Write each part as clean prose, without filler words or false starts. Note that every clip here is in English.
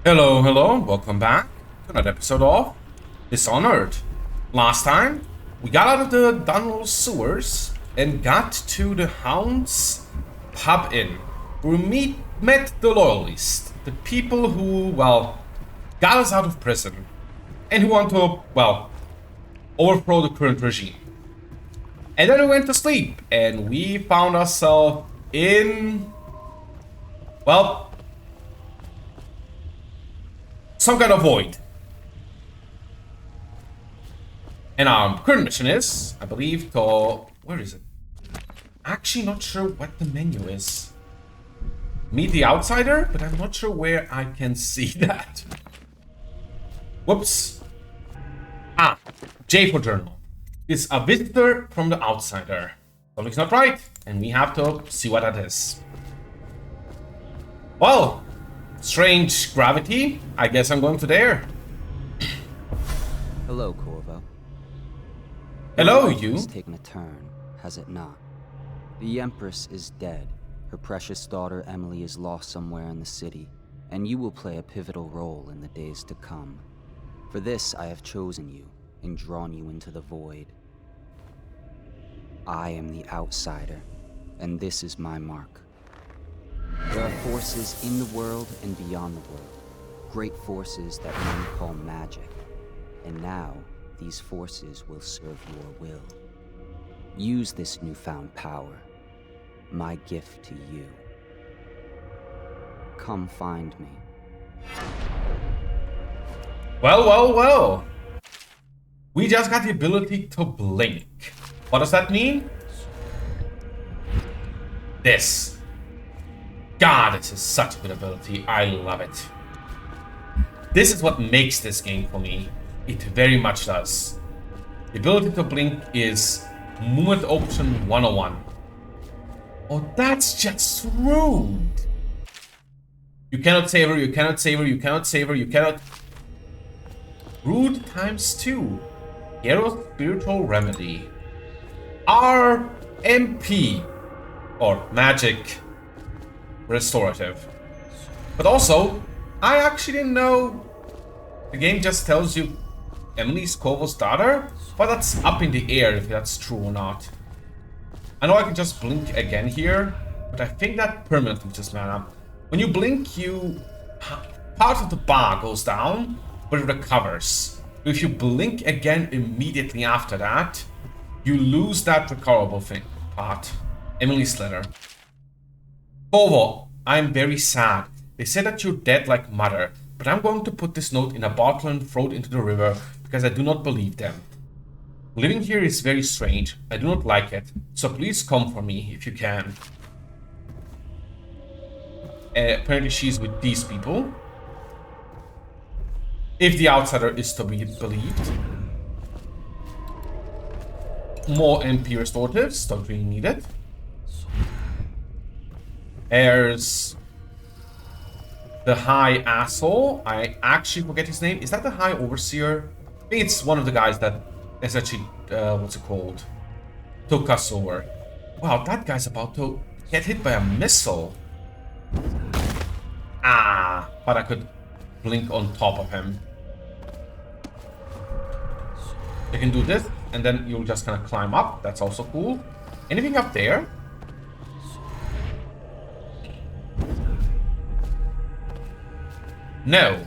Hello, hello, welcome back to another episode of Dishonored. Last time, we got out of the Dunwall sewers and got to the Hound's pub inn, where we met the Loyalists, the people who, well, got us out of prison, and who want to, well, overthrow the current regime. And then we went to sleep, and we found ourselves in, well, some kind of void. And our current mission is, I believe, to... Where is it? Actually not sure what the menu is. Meet the outsider, but I'm not sure where I can see that. Whoops. Ah, J for journal. It's a visitor from the outsider. Something's not right, and we have to see what that is. Well, strange gravity. I guess I'm going to there. Hello, Corvo. Hello, Your life you. has taken a turn, has it not? The Empress is dead. Her precious daughter Emily is lost somewhere in the city, and you will play a pivotal role in the days to come. For this, I have chosen you and drawn you into the void. I am the outsider, and this is my mark. There are forces in the world and beyond the world, great forces that men call magic. And now, these forces will serve your will. Use this newfound power, my gift to you. Come find me. Well. We just got the ability to blink. What does that mean? This. God, this is such a good ability. I love it. This is what makes this game for me. It very much does. The ability to blink is movement option 101. Oh, that's just rude. You cannot savor, you cannot savor, you cannot savor, you cannot... Rude times 2. Hero's Spiritual Remedy. RMP. Or Magic Restorative. But also, I actually didn't know the game just tells you Emily's Corvo's daughter, but that's up in the air if that's true or not. I know I can just blink again here, but I think that permanently just mana. When you blink, part of the bar goes down, but it recovers. If you blink again immediately after that, you lose that recoverable part. Emily's letter. Corvo, I'm very sad. They said that you're dead like mother, but I'm going to put this note in a bottle and throw it into the river because I do not believe them. Living here is very strange. I do not like it, so please come for me if you can. Apparently she's with these people. If the outsider is to be believed. More MP restoratives, don't really need it. There's the High Asshole. I actually forget his name. Is that the High Overseer? I think it's one of the guys that essentially, what's it called? Took us over. Wow, that guy's about to get hit by a missile. Ah, but I could blink on top of him. You can do this, and then you'll just kind of climb up. That's also cool. Anything up there? No.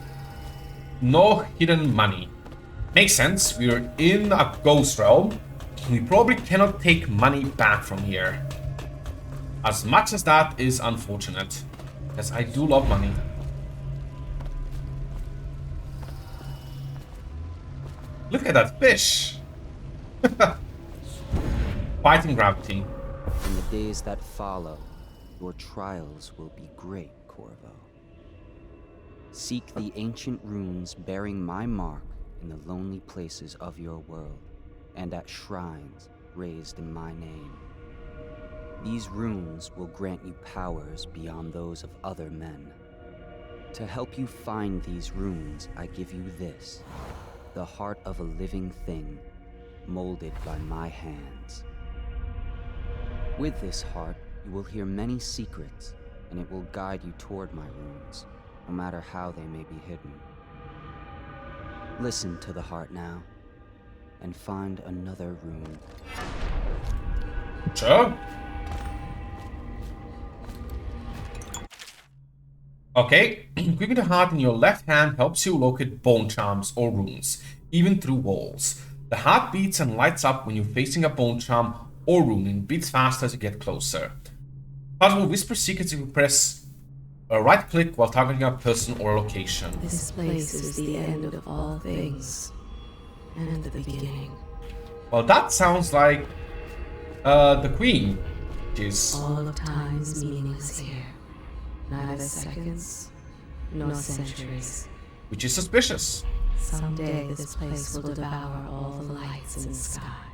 No hidden money. Makes sense. We're in a ghost realm. We probably cannot take money back from here. As much as that is unfortunate. Because I do love money. Look at that fish. Fighting gravity. In the days that follow, your trials will be great, Corvo. Seek the ancient runes bearing my mark in the lonely places of your world, and at shrines raised in my name. These runes will grant you powers beyond those of other men. To help you find these runes, I give you this, the heart of a living thing, molded by my hands. With this heart, you will hear many secrets, and it will guide you toward my runes. no matter how they may be hidden. Listen to the heart now, and find another rune. Sure. Okay, gripping the heart in your left hand helps you locate bone charms or runes, even through walls. The heart beats and lights up when you're facing a bone charm or rune and beats faster as you get closer. Heart will whisper secrets if you press a right click while targeting a person or a location. This place is the end of all things, and the beginning. Well, that sounds like the Queen, which is... All of time's meaningless here. Neither seconds, nor centuries. which is suspicious. Someday this place will devour all the lights in the sky.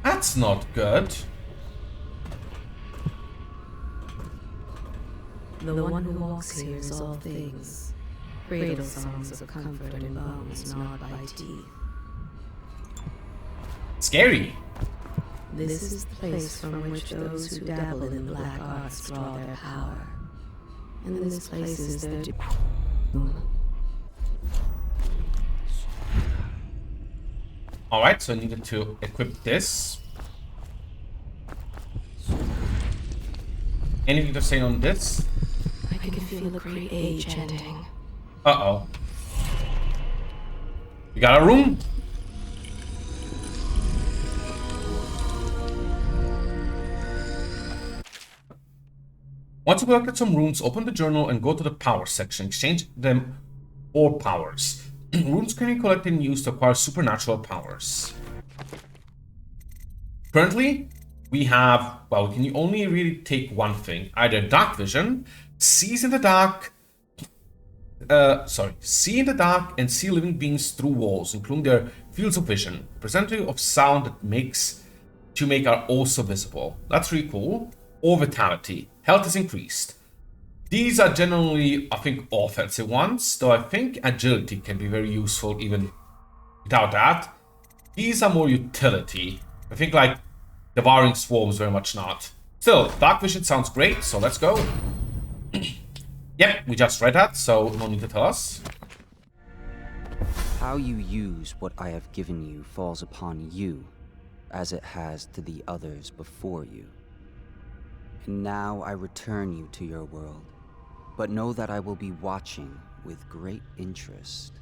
That's not good. The one who walks here is all things. Cradle songs of comfort and bones gnawed by teeth. Scary. This is the place from which those who dabble in the black arts draw their power. And this place is their doom. Alright, so I needed to equip this. Anything to say on this? I can feel a great age ending. Uh-oh. We got a room? Once you collected some runes, open the journal and go to the power section. Exchange them for powers. Runes can be collected and used to acquire supernatural powers. Currently, we have, well, we can only really take one thing. Either dark vision, sees in the dark, see in the dark and see living beings through walls, including their fields of vision. Percentage of sound that makes to make are also visible. That's really cool. Or vitality. Health is increased. These are generally, I think, offensive ones, though I think agility can be very useful even without that. These are more utility. I think like devouring swarms very much not. Still, dark vision sounds great, so let's go. Yep, we just read that, so no need to tell us. How you use what I have given you falls upon you, as it has to the others before you. And now I return you to your world, but know that I will be watching with great interest.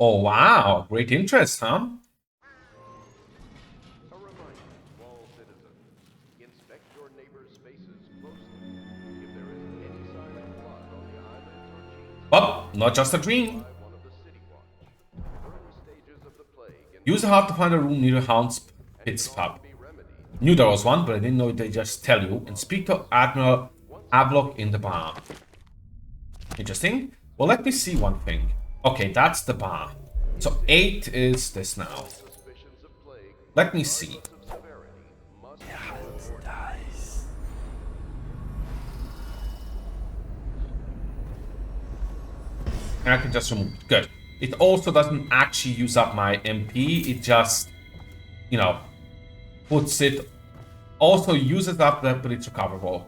Oh wow, great interest, huh? A reminder to all citizens, inspect your neighbor's spaces closely. If there is any sign of blood on the eyelids or cheeks, Oh, not just a dream. by one of the city watch. Early stages of the plague and Use the heart to find a room near the Hound's Pit's pub. be remedied. Knew there was one, but I didn't know they just tell you. And speak to Admiral Avlock in the bar. Interesting. Well, let me see one thing. Okay, that's the bar. So 8 is this now. Suspicions of plague, Let me see. of severity, must And I can just remove it. Good. It also doesn't actually use up my MP. It just, you know, puts it. Also uses up that, but it's recoverable.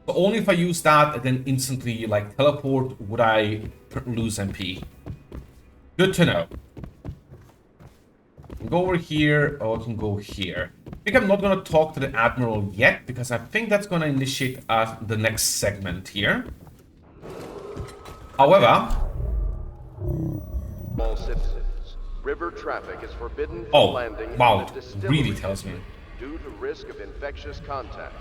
So only if I use that and then instantly like teleport would I lose MP. Good to know. I can go over here, or I can go here. I think I'm not gonna talk to the Admiral yet because I think that's gonna initiate the next segment here. However, all citizens. River traffic is forbidden from oh landing wow, in the it distillery really tells me. district due to risk of infectious contact.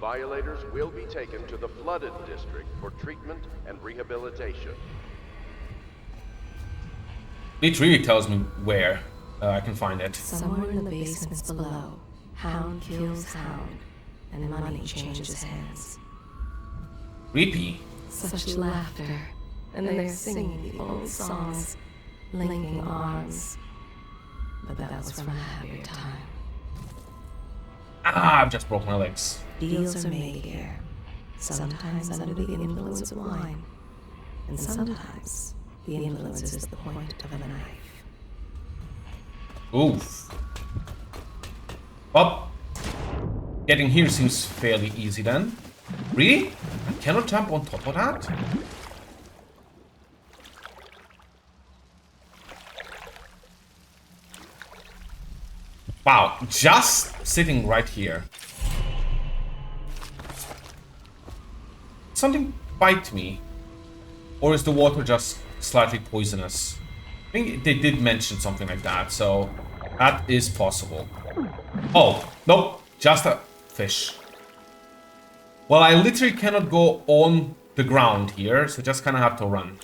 Violators will be taken to the flooded district for treatment and rehabilitation. It really tells me where I can find it. Somewhere in the basements below, hound kills hound, and money changes hands. Creepy. Such laughter, and they're singing the old songs, linking arms. But that was from a happier time. Ah, I've just broke my legs. Deals are made here, sometimes under the influence of wine, and sometimes the influence is the point of a knife. Oof. Well, getting here seems fairly easy then. Really? I cannot jump on top of that? Wow, just sitting right here. Something bite me. Or is the water just slightly poisonous? I think they did mention something like that, so that is possible. Oh, nope, just a fish. Well, I literally cannot go on the ground here, so just kind of have to run.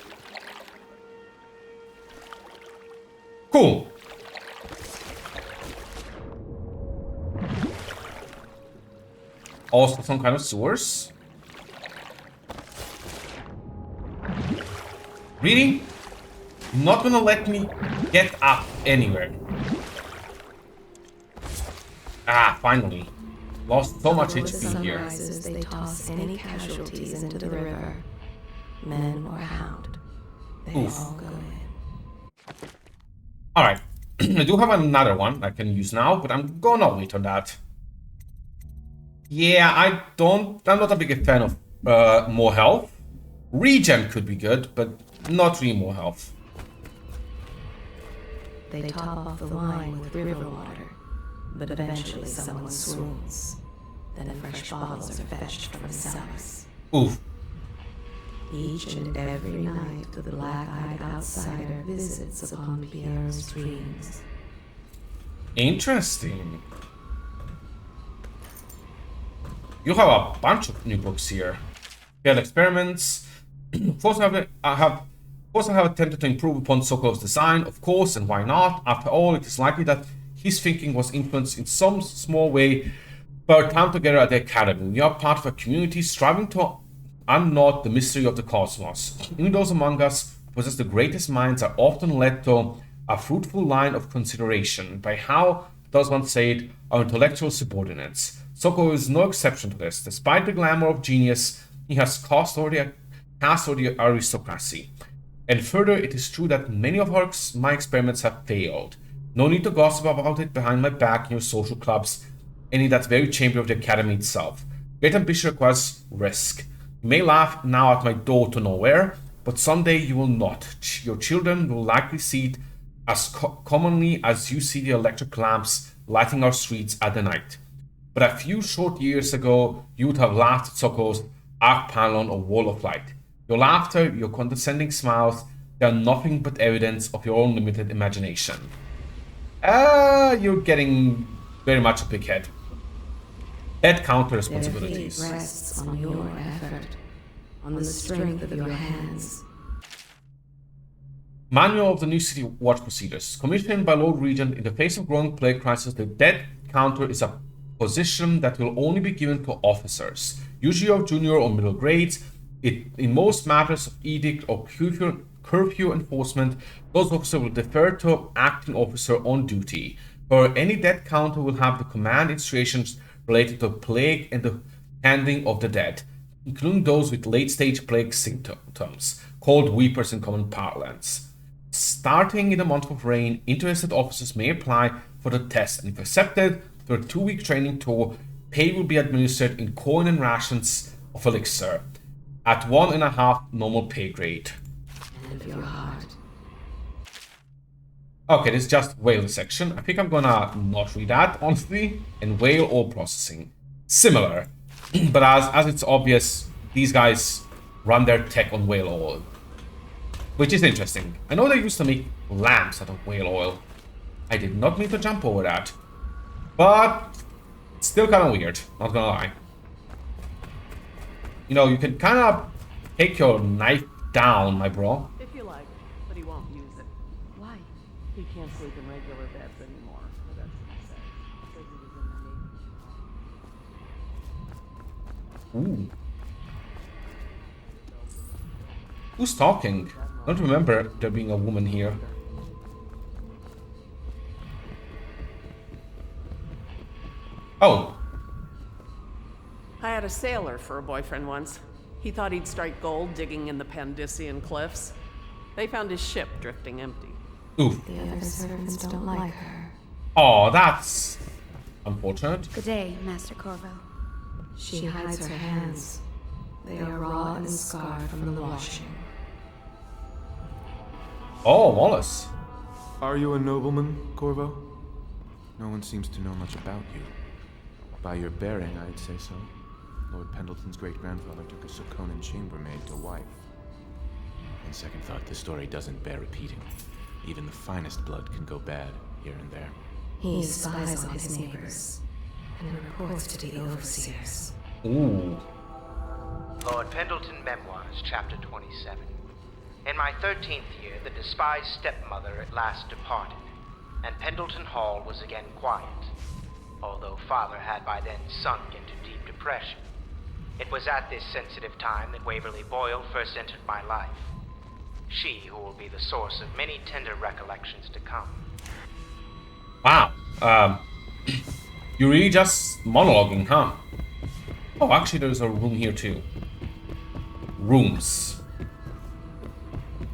Cool. Also some kind of sewers. Really? Not gonna let me get up anywhere. Ah, finally. Lost so much HP here. Sunrises, they toss any casualties into the river. Men or hound. They all go in. Alright. I do have another one I can use now, but I'm gonna wait on that. Yeah, I'm not a big fan of more health. Regen could be good, but not really more health. They top off the wine with river water, but eventually someone swoons. Then fresh bottles are fetched from cellars. Oof. Each and every night the black-eyed outsider visits upon Pierre's dreams. Interesting. You have a bunch of new books here. Failed experiments. First, I have attempted to improve upon Sokolov's design, of course, and why not? After all, it is likely that his thinking was influenced in some small way by our time together at the Academy. We are part of a community striving to unknot the mystery of the cosmos. Even those among us who possess the greatest minds are often led to a fruitful line of consideration by how, does one say it, our intellectual subordinates. Sokolov is no exception to this. Despite the glamour of genius, he has cast over the aristocracy. And further, it is true that many of my experiments have failed. No need to gossip about it behind my back in your social clubs and in that very chamber of the Academy itself. Great ambition requires risk. You may laugh now at my door to nowhere, but someday you will not. Your children will likely see it as commonly as you see the electric lamps lighting our streets at the night. But a few short years ago, you would have laughed at Sokolov's arc panel or wall of light. Your laughter, your condescending smiles, they are nothing but evidence of your own limited imagination. You're getting very much a big head. Head counter responsibilities. Their fate rests on your effort, on the strength of your hands. Manual of the New City Watch Procedures. Commissioned by Lord Regent, in the face of growing plague crisis, the dead counter is a position that will only be given to officers, usually of junior or middle grades. In most matters of edict or curfew enforcement, those officers will defer to acting officer on duty. For any dead counter will have the command instructions related to plague and the handling of the dead, including those with late-stage plague symptoms, called weepers in common parlance. Starting in the month of rain, interested officers may apply for the test, and if accepted, their 2-week training tour pay will be administered in coin and rations of elixir, at 1.5 normal pay grade. And of your heart. Okay, this is just whale section. I think I'm gonna not read that, honestly. And whale oil processing. Similar. But as it's obvious, these guys run their tech on whale oil. Which is interesting. I know they used to make lamps out of whale oil. I did not mean to jump over that. But it's still kind of weird, not gonna lie. You know, you can kind of take your knife down, my bro. If you like, but he won't use it. Why? He can't sleep in regular beds anymore. Or that's what he said. Says he was in the Navy. Ooh. Who's talking? I don't remember there being a woman here. Oh. I had a sailor for a boyfriend once. He thought he'd strike gold digging in the Pandician cliffs. They found his ship drifting empty. Oof. The other servants don't like her. Oh, that's unfortunate. Good day, Master Corvo. She hides her hands. They are raw and scarred from the washing. Oh, Wallace. Are you a nobleman, Corvo? No one seems to know much about you. By your bearing, I'd say so. Lord Pendleton's great-grandfather took a Sokonan chambermaid to wife. On second thought, this story doesn't bear repeating. Even the finest blood can go bad here and there. He spies on his neighbors and reports to the overseers. Ooh. Lord Pendleton Memoirs, Chapter 27. In my 13th year, the despised stepmother at last departed, and Pendleton Hall was again quiet, although Father had by then sunk into deep depression. It was at this sensitive time that Waverly Boyle first entered my life. She who will be the source of many tender recollections to come. Wow. You're really just monologuing, huh? Oh, actually, there's a room here too. Rooms.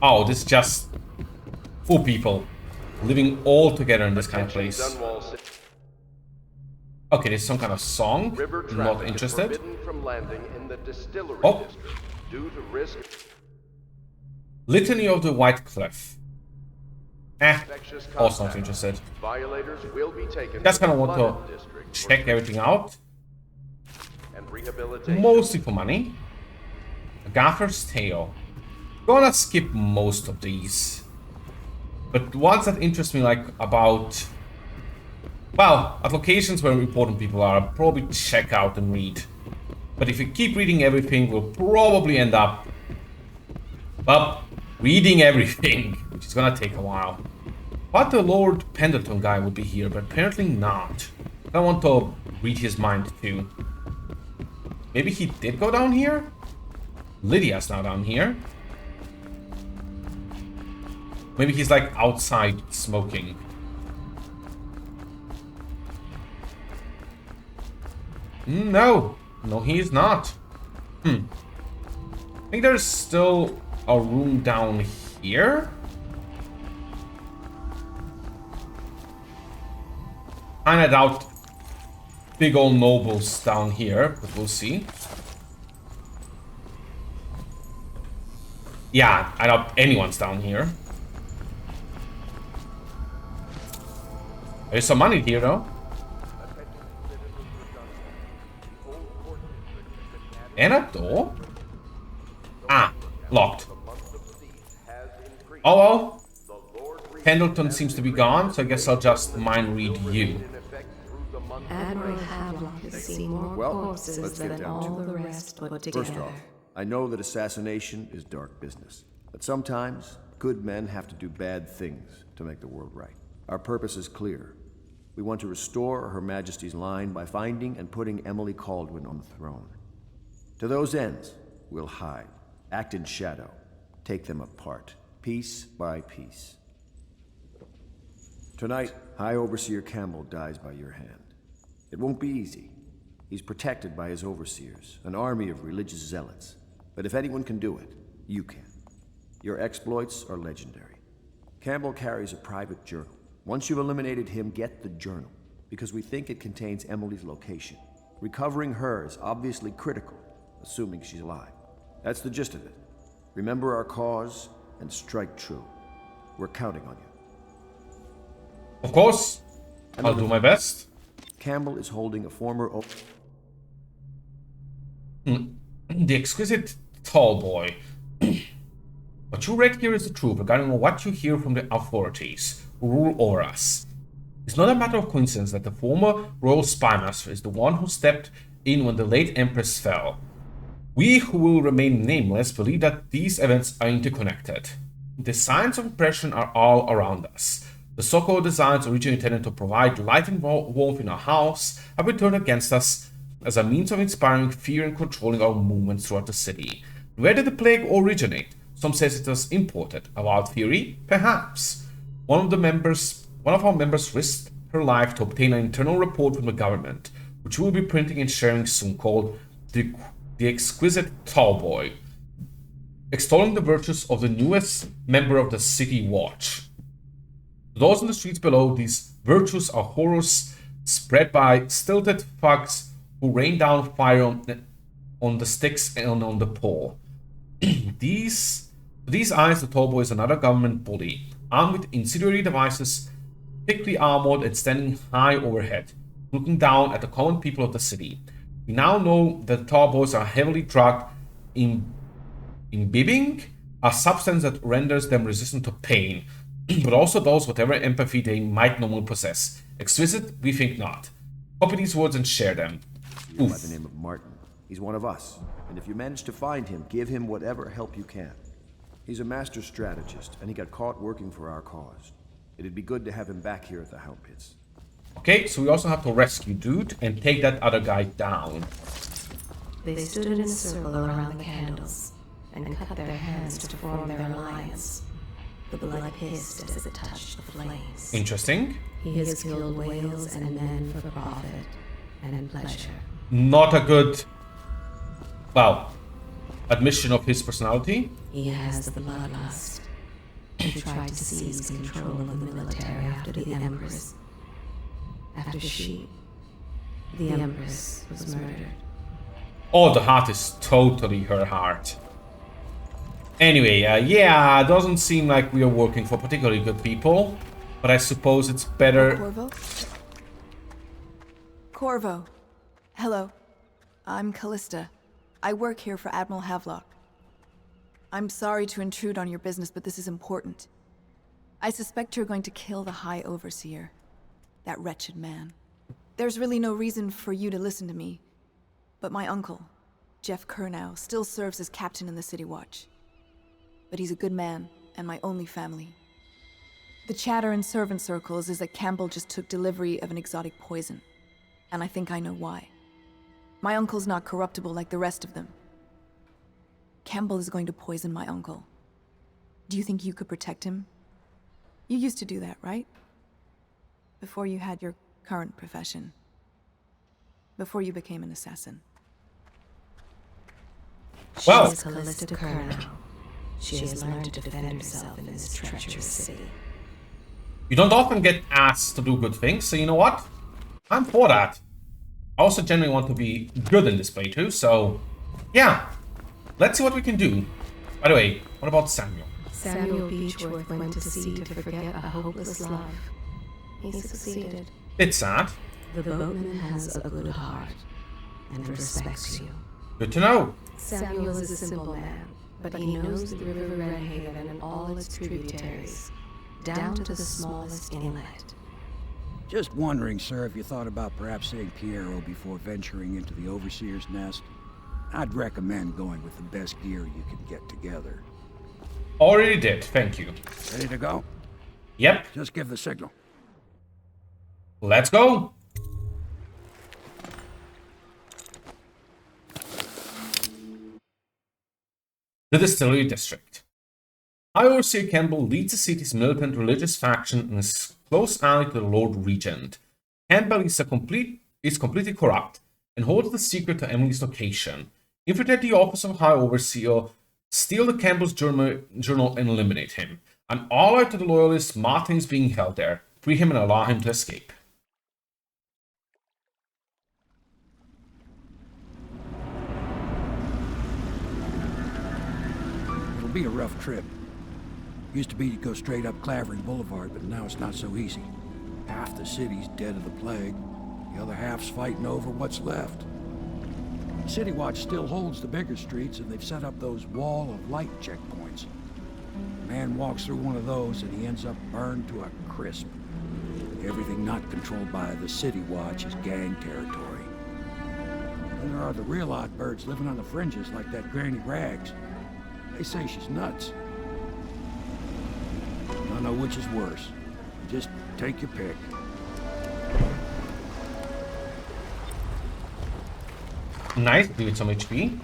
Oh, this is just 4 people living all together in this kind of place. Okay, there's some kind of song. Not interested. Oh. Litany of the White Cliff. Also not interested. Just kind of want to check everything out. Mostly for money. Gaffer's Tale. Gonna skip most of these. But ones that interest me, like about... Well, at locations where important people are, I'll probably check out and read. But if we keep reading everything, we'll probably end up... Well, reading everything, which is gonna take a while. But the Lord Pendleton guy would be here, but apparently not. I want to read his mind too. Maybe he did go down here? Lydia's now down here. Maybe he's like outside smoking. No, he is not. I think there's still a room down here. Kinda doubt big old nobles down here, but we'll see. Yeah, I doubt anyone's down here. There's some money here, though. And a door? Ah, locked. Oh well. Pendleton seems to be gone, so I guess I'll just mind read you. Admiral Havelock has seen more corpses than all the rest put together. First off, I know that assassination is dark business, but sometimes good men have to do bad things to make the world right. Our purpose is clear. We want to restore Her Majesty's line by finding and putting Emily Kaldwin on the throne. To those ends, we'll hide, act in shadow, take them apart, piece by piece. Tonight, High Overseer Campbell dies by your hand. It won't be easy. He's protected by his overseers, an army of religious zealots. But if anyone can do it, you can. Your exploits are legendary. Campbell carries a private journal. Once you've eliminated him, get the journal, because we think it contains Emily's location. Recovering her is obviously critical, assuming she's alive. That's the gist of it. Remember our cause and strike true. We're counting on you. Of course. I'll do my best. Campbell is holding a former... The exquisite tall boy. What you read here is the truth regarding what you hear from the authorities who rule over us. It's not a matter of coincidence that the former royal spymaster is the one who stepped in when the late empress fell. We who will remain nameless believe that these events are interconnected. The signs of oppression are all around us. The so-called designs originally intended to provide light and warmth in our house have been turned against us as a means of inspiring fear and controlling our movements throughout the city. Where did the plague originate? Some says it was imported. A wild theory? Perhaps. One of our members risked her life to obtain an internal report from the government, which we will be printing and sharing soon, called The Exquisite Tall Boy, extolling the virtues of the newest member of the City Watch. To those in the streets below, these virtues are horrors spread by stilted thugs who rain down fire on the sticks and on the pole. These eyes, the tall boy is another government bully, armed with incendiary devices, thickly armored and standing high overhead, looking down at the common people of the city. We now know that the tall boys are heavily drugged, imbibing a substance that renders them resistant to pain, but also those whatever empathy they might normally possess. Exquisite? We think not. Copy these words and share them. By the name of Martin. He's one of us, and if you manage to find him, give him whatever help you can. He's a master strategist, and he got caught working for our cause. It'd be good to have him back here at the Hound Pits. Okay, so we also have to rescue Dude and take that other guy down. They stood in a circle around the candles and cut their hands to form their alliance. The blood hissed as it touched the flames. Interesting. He has killed whales and men for profit and pleasure. Not a good, well, admission of his personality. He has the bloodlust. He tried to seize control of the military after the Empress. After the Empress was murdered. Oh, the heart is totally her heart. Anyway, yeah, doesn't seem like we are working for particularly good people, but I suppose it's better. Corvo? Corvo. Hello. I'm Callista. I work here for Admiral Havelock. I'm sorry to intrude on your business, but this is important. I suspect you're going to kill the High Overseer. That wretched man. There's really no reason for you to listen to me, but my uncle, Jeff Kernow, still serves as captain in the City Watch. But he's a good man, and my only family. The chatter in servant circles is that Campbell just took delivery of an exotic poison, and I think I know why. My uncle's not corruptible like the rest of them. Campbell is going to poison my uncle. Do you think you could protect him? You used to do that, right? Before you had your current profession. Before you became an assassin. Well, She is Callista Kernow. She has learned to defend herself in this treacherous city. you don't often get asked to do good things, so you know what? I'm for that. I also genuinely want to be good in this playthrough, so yeah. Let's see what we can do. By the way, what about Samuel? Samuel Beechworth went to sea to forget a hopeless love. He succeeded. It's sad. The boatman has a good heart and respects you. Good to know. Samuel is a simple man, but he knows the River Redhaven and all its tributaries, down to the smallest inlet. Just wondering, sir, if you thought about perhaps saying Piero before venturing into the Overseer's nest. I'd recommend going with the best gear you can get together. Already did, thank you. Ready to go? Yep, Just give the signal. let's go. The Distillery District. High Overseer Campbell leads the city's militant religious faction and is close ally to the Lord Regent. Campbell is completely corrupt and holds the secret to Emily's location. Infiltrate the office of High Overseer, steal the Campbell's journal and eliminate him. An ally to the Loyalists, Martin is being held there. Free him and allow him to escape. It'll be a rough trip. Used to be to go straight up Clavering Boulevard, but now it's not so easy. Half the city's dead of the plague. The other half's fighting over what's left. City Watch still holds the bigger streets, and they've set up those wall of light checkpoints. A man walks through one of those, and he ends up burned to a crisp. Everything not controlled by the City Watch is gang territory. Then there are the real odd birds living on the fringes, like that Granny Rags. They say she's nuts. I don't know which is worse. Just take your pick. Nice, give it some HP.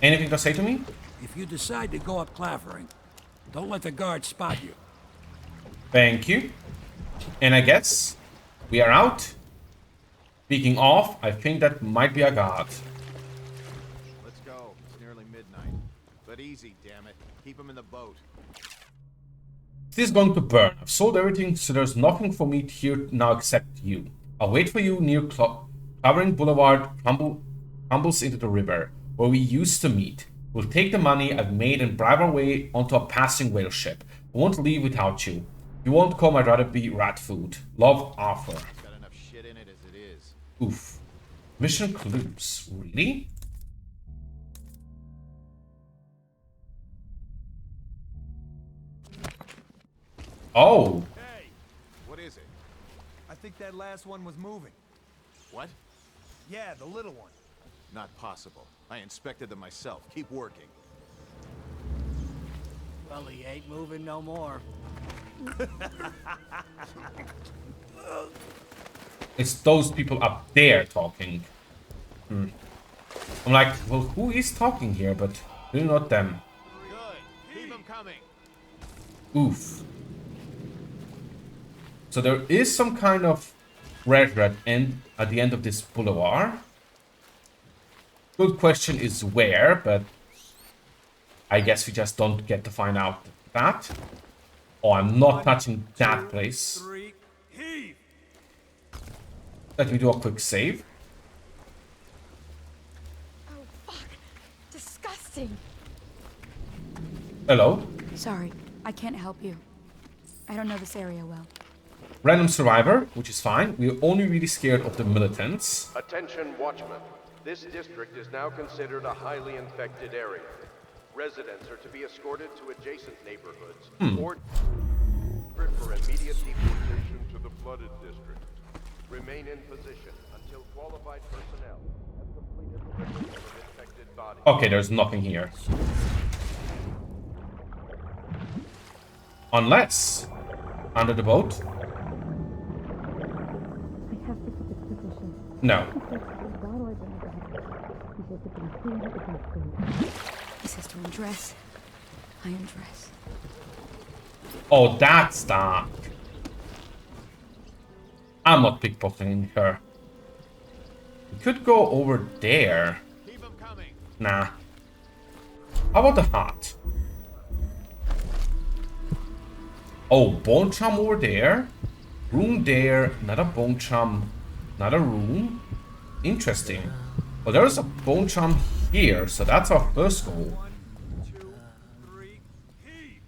Anything to say to me? If you decide to go up Clavering, don't let the guards spot you. Thank you. And I guess we are out. Speaking of, I think that might be a guard. Let's go. It's nearly midnight. But easy, damn it. Keep him in the boat. This is going to burn. I've sold everything, so there's nothing for me here now except you. I'll wait for you near Clavering Boulevard crumbles into the river, where we used to meet. We'll take the money I've made and bribe our way onto a passing whale ship. I won't leave without you. If you won't come, I'd rather be rat food. Love, Arthur. Got enough shit in it as it is. Oof. Mission clues. Really? Oh. Hey! What is it? I think that last one was moving. What? Yeah, the little one. Not possible. I inspected them myself. Keep working. Well, he ain't moving no more. It's those people up there talking. I'm like, well, who is talking here? But really not them. Good. Keep them coming. Oof. So there is some kind of red end at the end of this boulevard. Good question is where, but I guess we just don't get to find out that. Oh, I'm not touching that place. Let me do a quick save. Oh, fuck. Disgusting. Hello. Sorry, I can't help you. I don't know this area well. Random survivor, which is fine. We're only really scared of the militants. Attention, watchmen. This district is now considered a highly infected area. Residents are to be escorted to adjacent neighborhoods or for immediate deportation to the flooded district. Remain in position until qualified personnel have completed the removal of infected bodies. Okay, there's nothing here. Unless under the boat. No. He says to undress. I undress. Oh, that's dark. I'm not pickpocketing her. We could go over there. Keep them coming. Nah. How about the heart? Oh, bone chum over there. Room there. Another bone chum. Another room. Interesting. Well, there is a bone chum here, so that's our first goal. 1, 2, 3, heave!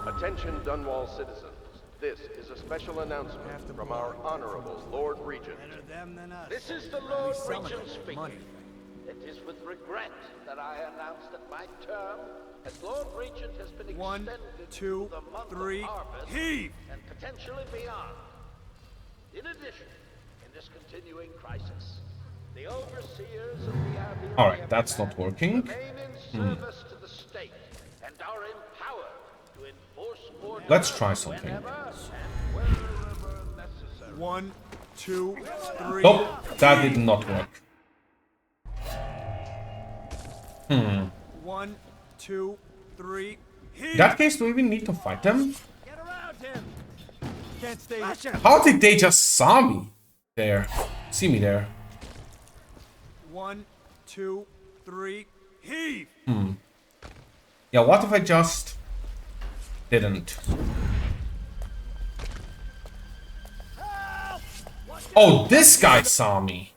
Attention, Dunwall citizens. This is a special announcement from our Honorable Lord Regent. Better them than us. This is the Lord Some of Regent them speaking. money. It is with regret that I announce that my term as Lord Regent has been 1, extended 2, to the month 3, of harvest heave! and potentially beyond. In addition, in this continuing crisis, the overseers of the Abbey Alright, that's not working. remain in service to the state and are empowered to enforce order Let's try something. whenever and wherever necessary. 1, 2, 3. Nope, that did not work. 1, 2, 3, heave! In that case, do we even need to fight them? Get around him! Can't stay. How did they just saw me? There. See me there. 1, 2, 3, heave! Yeah, what if I just didn't? Oh, this guy saw me.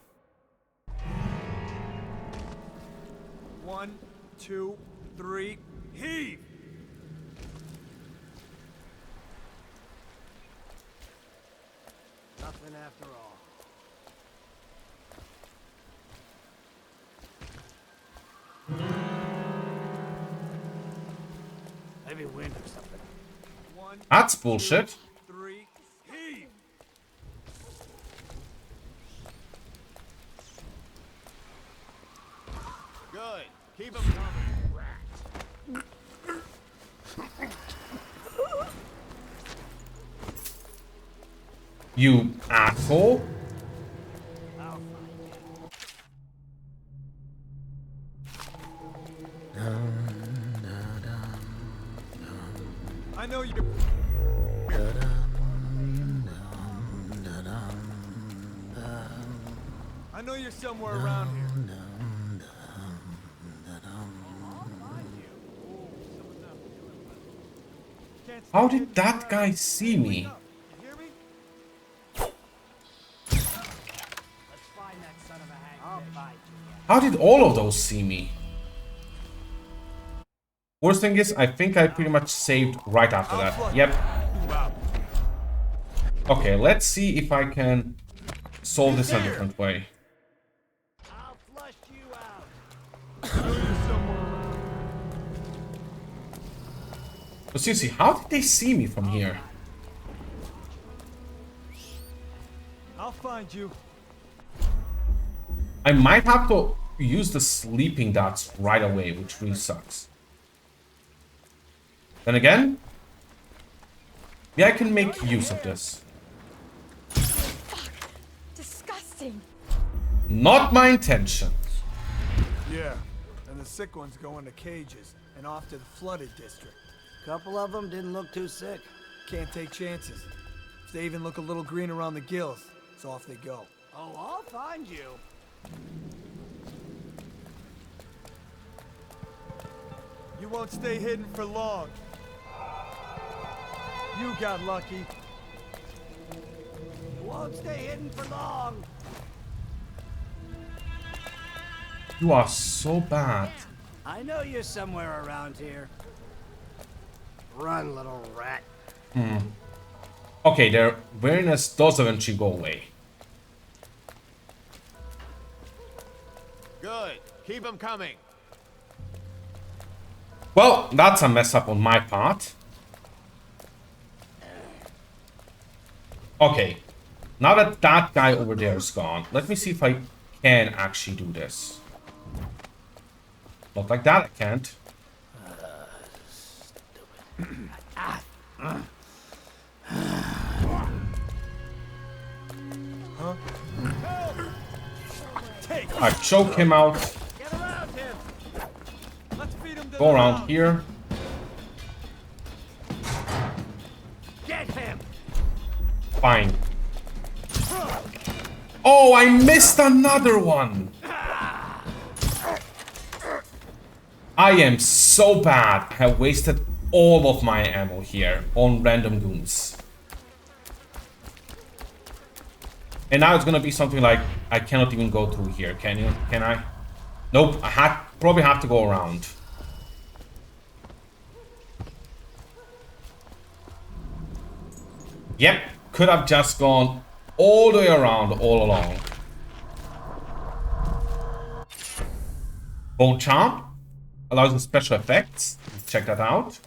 1, 2, 3, heave! Nothing after all. Maybe wind or something. 1, That's bullshit. 3, heave! Good. Keep them coming. You asshole. I know you. I know you're somewhere around here. How did that guy see me? You hear How did all of those see me? Worst thing is, I think I pretty much saved right after that. Yep. Okay, let's see if I can solve this in a different way. But seriously, how did they see me from here? I'll find you. I might have to use the sleeping dots right away, which really sucks. Then again, yeah, I can make use of this. Disgusting. Not my intention. Yeah, and the sick ones go into cages and off to the flooded district. Couple of them didn't look too sick. Can't take chances. If they even look a little green around the gills, so off they go. Oh, I'll find you. You won't stay hidden for long. You got lucky. You won't stay hidden for long. You are so bad. I know you're somewhere around here. Run, little rat. Okay, their awareness does eventually go away. Good. Keep them coming. Well, that's a mess up on my part. Okay, now that that guy over there is gone, let me see if I can actually do this. Not like that, I can't. I choke him out. Go around here. Get him. Fine. Oh, I missed another one. I am so bad. I have wasted all of my ammo here on random goons. And now it's gonna be something like I cannot even go through here. Can you? Can I? Nope. I probably have to go around. Yep. Could have just gone all the way around all along. Bone Chomp allows the special effects. Check that out.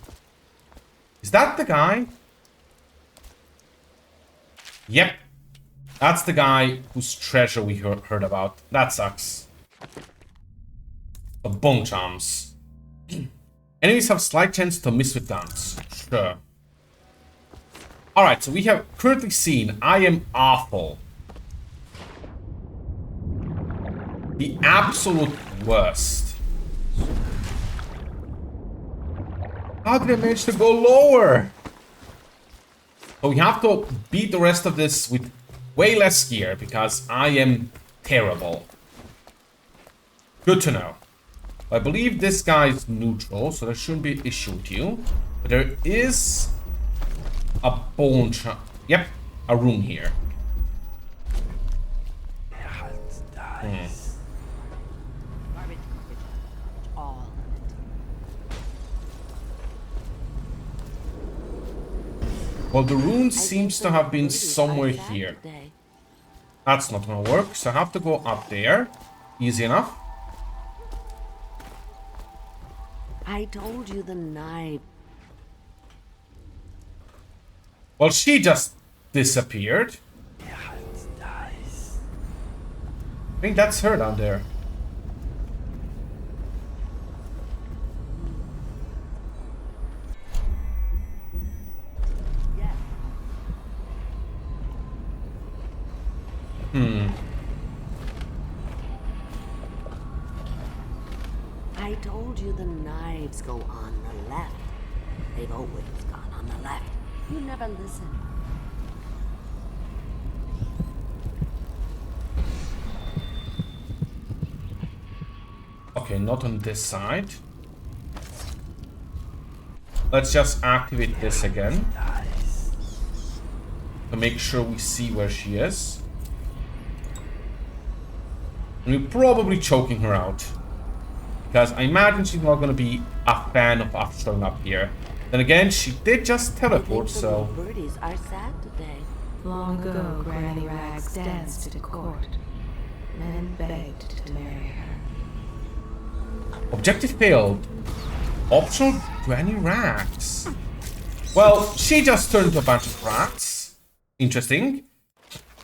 Is that the guy? Yep. That's the guy whose treasure we heard about. That sucks. The Bone Chomps. Enemies have slight chance to miss with guns. Sure. Alright, so we have currently seen I am awful. The absolute worst. How did I manage to go lower? So we have to beat the rest of this with way less gear because I am terrible. Good to know. I believe this guy is neutral, so there shouldn't be an issue with you. But there is a bone chomp. Yep, a room here. Well, the rune seems to have been somewhere here. That's not gonna work, so I have to go up there. Easy enough. I told you the knife. Well, she just disappeared. I think that's her down there. I told you the knives go on the left. They've always gone on the left. You never listen. Okay, not on this side. Let's just activate this again. To make sure we see where she is. And we're probably choking her out. Because I imagine she's not going to be a fan of us showing up here. Then again, she did just teleport, so... The birdies are sad today. Long ago, Granny Rags danced at court. Men begged to marry her. Objective failed. Optional Granny Rags. Well, she just turned into a bunch of rats. Interesting.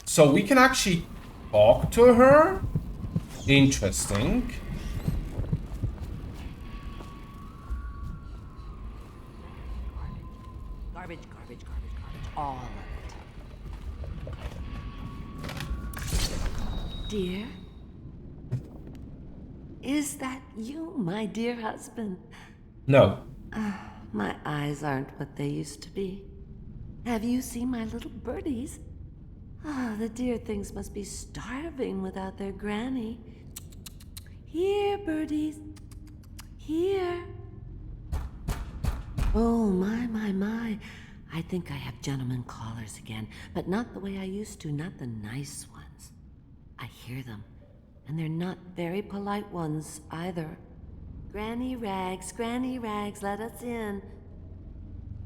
So we can actually talk to her. Interesting. Garbage, garbage, garbage, garbage. All of it. Dear? Is that you, my dear husband? No. My eyes aren't what they used to be. Have you seen my little birdies? The dear things must be starving without their granny. Here, birdies. Here. Oh, my. I think I have gentlemen callers again, but not the way I used to, not the nice ones. I hear them, and they're not very polite ones either. Granny Rags, let us in.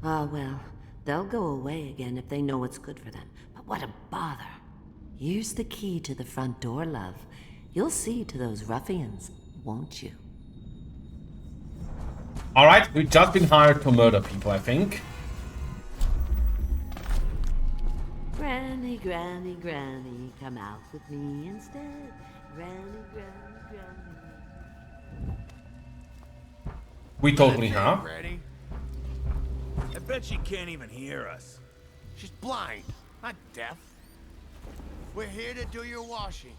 Ah, well, they'll go away again if they know what's good for them. But what a bother. Here's the key to the front door, love. You'll see to those ruffians, won't you? Alright, we've just been hired to murder people, I think. Granny, come out with me instead. Granny. We totally have. Granny? I bet she can't even hear us. She's blind, not deaf. We're here to do your washing.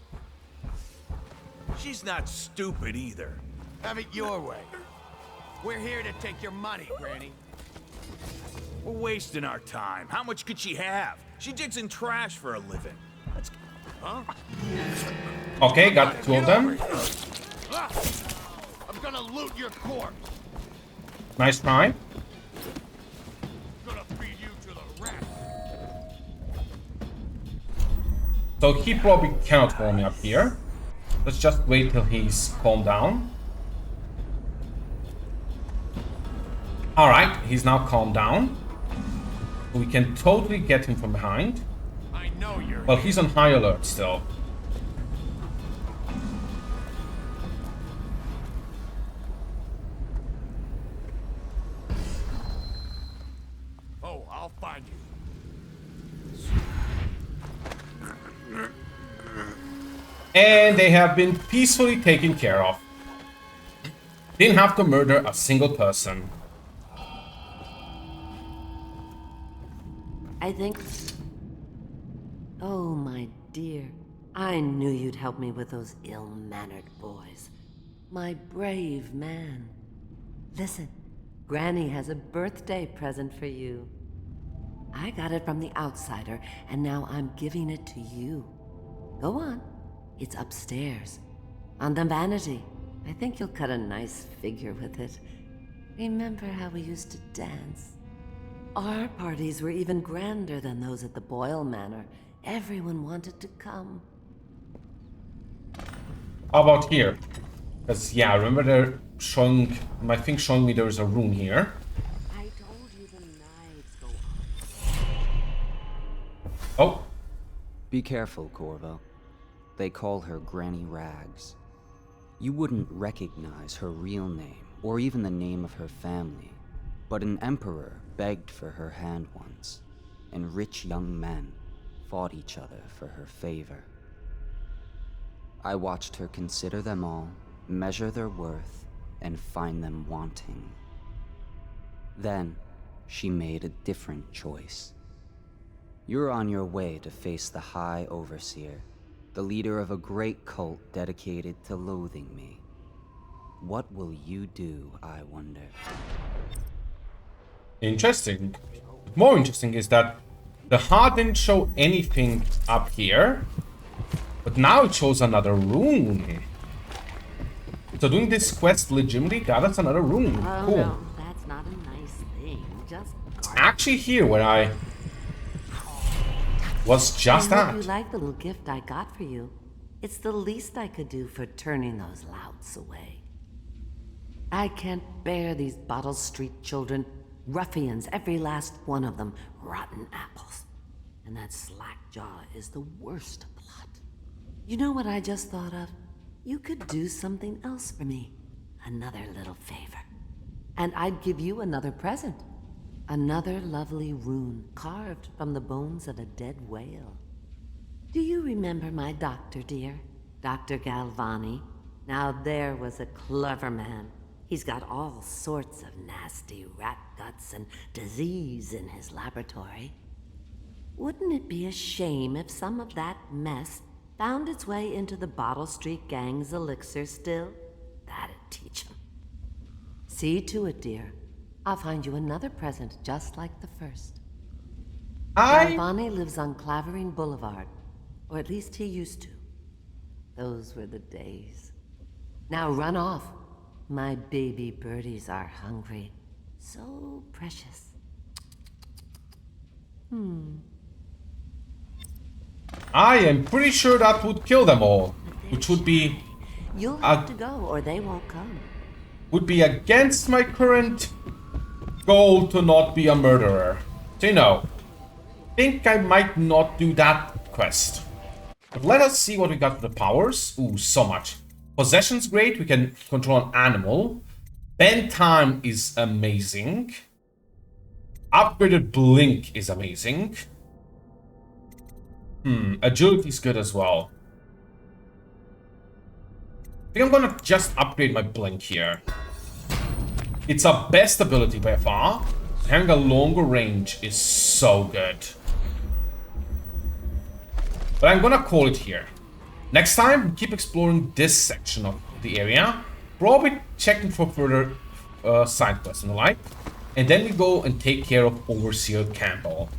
She's not stupid either. Have it your way. We're here to take your money, Granny. We're wasting our time. How much could she have? She digs in trash for a living. Let's... Huh? Okay, got two of them. I'm gonna loot your corpse. Nice try. Gonna feed you to the rat. So he probably cannot hold me up here. Let's just wait till he's calmed down. Alright, he's now calmed down. We can totally get him from behind. I know you're... Well, he's on high alert still. Oh, I'll find you. And they have been peacefully taken care of. Didn't have to murder a single person. I think... Oh, my dear. I knew you'd help me with those ill-mannered boys. My brave man. Listen, Granny has a birthday present for you. I got it from the outsider, and now I'm giving it to you. Go on. It's upstairs. On the vanity. I think you'll cut a nice figure with it. Remember how we used to dance? Our parties were even grander than those at the Boyle Manor. Everyone wanted to come. How about here? Because, yeah, I remember they're showing... my thing showing me there's a room here. I told you the knives go on. Oh. Be careful, Corvo. They call her Granny Rags. You wouldn't recognize her real name, or even the name of her family. But an emperor begged for her hand once, and rich young men fought each other for her favor. I watched her consider them all, measure their worth, and find them wanting. Then, she made a different choice. You're on your way to face the High Overseer, the leader of a great cult dedicated to loathing me. What will you do, I wonder? Interesting. More interesting is that the HUD didn't show anything up here, but now it shows another room. So doing this quest legitimately got us another room. Oh, cool. no, that's not a nice thing. Just... It's actually here where I was just I at. hope you like the little gift I got for you. It's the least I could do for turning those louts away. I can't bear these Bottle Street children. Ruffians, every last one of them. Rotten apples. And that slack-jaw is the worst lot. You know what I just thought of? You could do something else for me. Another little favor. And I'd give you another present. Another lovely rune carved from the bones of a dead whale. Do you remember my doctor, dear? Dr. Galvani? Now there was a clever man. He's got all sorts of nasty rat guts and disease in his laboratory. Wouldn't it be a shame if some of that mess found its way into the Bottle Street Gang's elixir still? That'd teach him. See to it, dear. I'll find you another present just like the first. Galvani lives on Clavering Boulevard. Or at least he used to. Those were the days. Now run off. My baby birdies are hungry. So precious. I am pretty sure that would kill them all. Which would be... You'll have to go or they won't come. Would be against my current goal to not be a murderer. So, you know, I think I might not do that quest. But let us see what we got for the powers. Ooh, so much. Possession's great. We can control an animal. Bend time is amazing. Upgraded blink is amazing. Agility is good as well. I think I'm gonna just upgrade my blink here. It's our best ability by far. Having a longer range is so good. But I'm gonna call it here. Next time, we keep exploring this section of the area. Probably checking for further side quests and the like. And then we go and take care of Overseer Campbell.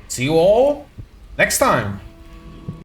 See you all next time.